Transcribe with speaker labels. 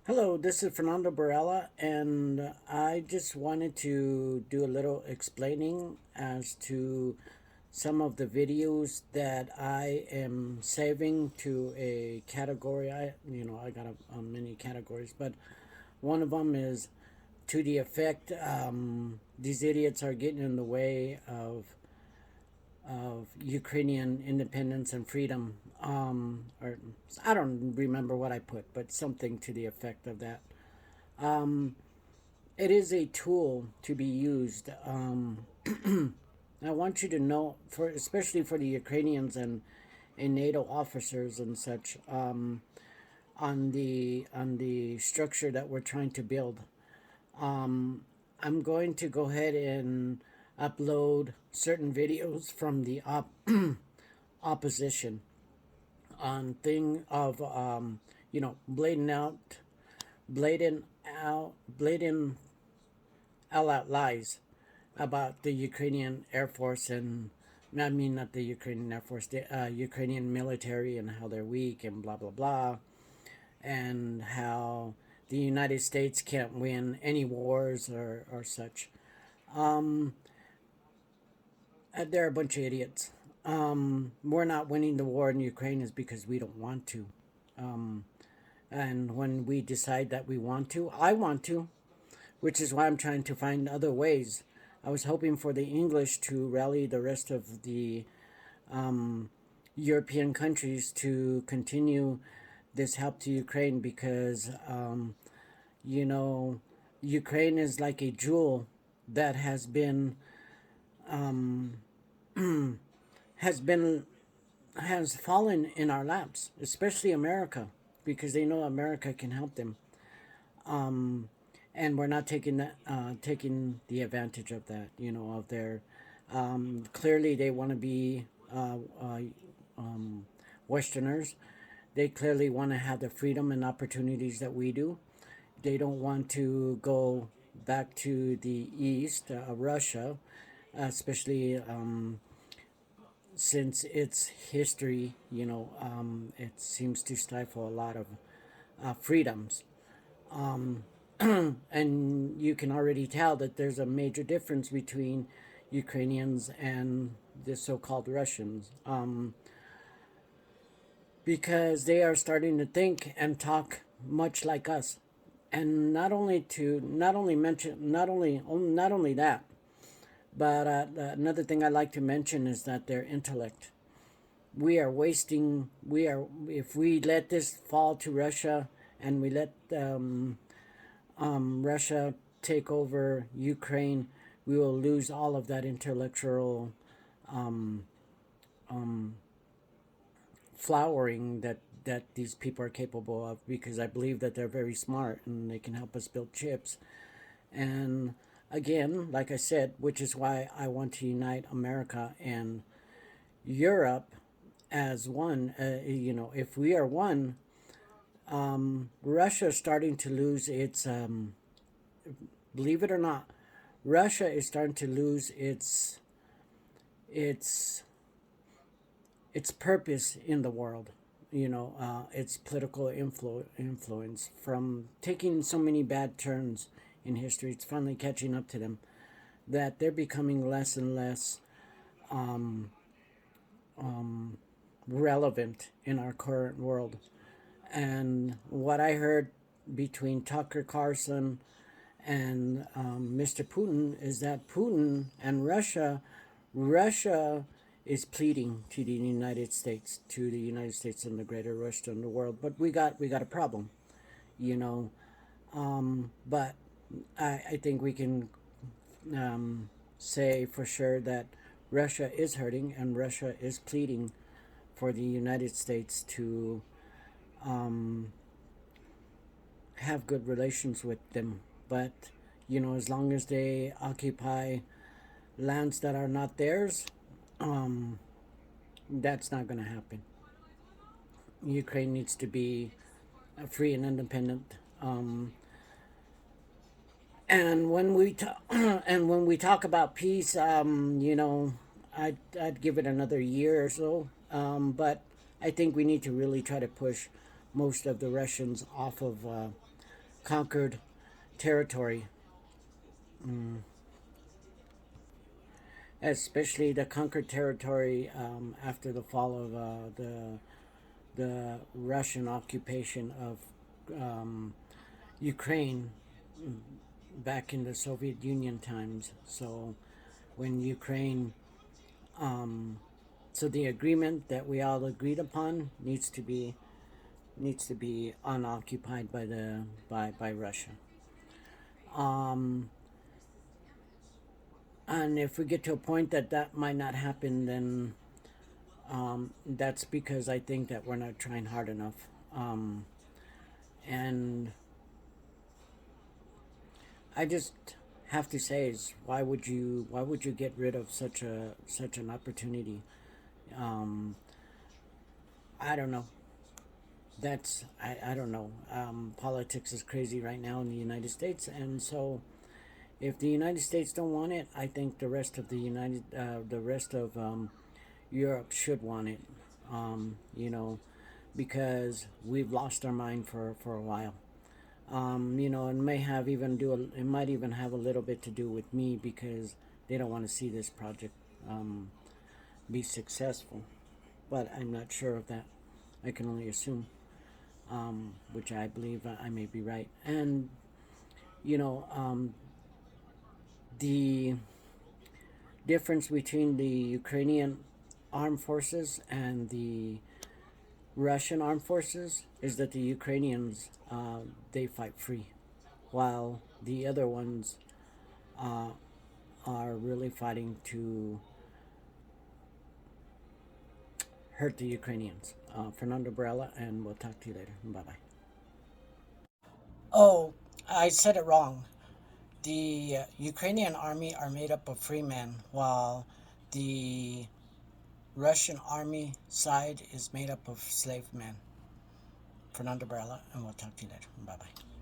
Speaker 1: Hello, this is Fernando Barella, and I just wanted to do a little explaining as to some of the videos that I am saving to a category. I got many categories, but one of them is to the effect these idiots are getting in the way of Ukrainian independence and freedom. Or I don't remember what I put, but something to the effect of that. Um, it is a tool to be used. I want you to know, for especially for the Ukrainians and NATO officers and such, on the structure that we're trying to build. I'm going to go ahead and upload certain videos from the opposition on thing of blatant blatant out lies about the Ukrainian Air Force and I mean not the Ukrainian Air Force, the Ukrainian military and how they're weak and blah blah blah, and how the United States can't win any wars or such. Um, they're a bunch of idiots. We're not winning the war in Ukraine is because we don't want to. Um, and when we decide that we want to, I want to, which is why I'm trying to find other ways. I was hoping for the English to rally the rest of the um, European countries to continue this help to Ukraine because, you know, Ukraine is like a jewel that um, has been has fallen in our laps, especially America, because they know America can help them. Um, and we're not taking the advantage of that, of their clearly they want to be Westerners. They clearly want to have the freedom and opportunities that we do. They don't want to go back to the East, Russia, especially since its history, it seems to stifle a lot of freedoms. Um, and you can already tell that there's a major difference between Ukrainians and the so-called Russians, because they are starting to think and talk much like us. And not only mention not only that, but another thing I like to mention is that their intellect. We are wasting. We are if we let this fall to Russia and we let Russia take over Ukraine, we will lose all of that intellectual um, um, flowering that these people are capable of, because I believe that they're very smart and they can help us build chips. And again, like I said, which is why I want to unite America and Europe as one. If we are one, Russia is starting to lose its, believe it or not, Russia is starting to lose its its purpose in the world. Its political influence from taking so many bad turns in history. It's finally catching up to them that they're becoming less and less um, um, relevant in our current world. And what I heard between Tucker Carlson and Mr. Putin is that Putin and Russia is pleading to the United States and the greater Western world. But we got a problem, you know. But I think we can say for sure that Russia is hurting and Russia is pleading for the United States to have good relations with them. But, as long as they occupy lands that are not theirs, that's not going to happen. Ukraine needs to be free and independent. And when we and when we talk about peace, I'd give it another year or so. But I think we need to really try to push most of the Russians off of conquered territory, especially the conquered territory after the fall of the Russian occupation of Ukraine back in the Soviet Union times. So when Ukraine, so the agreement that we all agreed upon needs to be unoccupied by Russia. And if we get to a point that that might not happen, then that's because I think that we're not trying hard enough. And I just have to say is why would you get rid of such an opportunity? Um, I don't know. I don't know. Politics is crazy right now in the United States, and so if the United States don't want it, I think the rest of Europe should want it. Um, you know, because we've lost our mind for a while. It might even have a little bit to do with me because they don't want to see this project um, be successful. But I'm not sure of that. I can only assume, which I believe I may be right. And you know, the difference between the Ukrainian armed forces and the Russian armed forces is that the Ukrainians they fight free, while the other ones uh, are really fighting to hurt the Ukrainians. Fernando Barella, and we'll talk to you later. Bye bye. Oh, I said it wrong. The Ukrainian army are made up of free men, while the Russian army side is made up of slave men. Fernando Barella, and we'll talk to you later. Bye bye.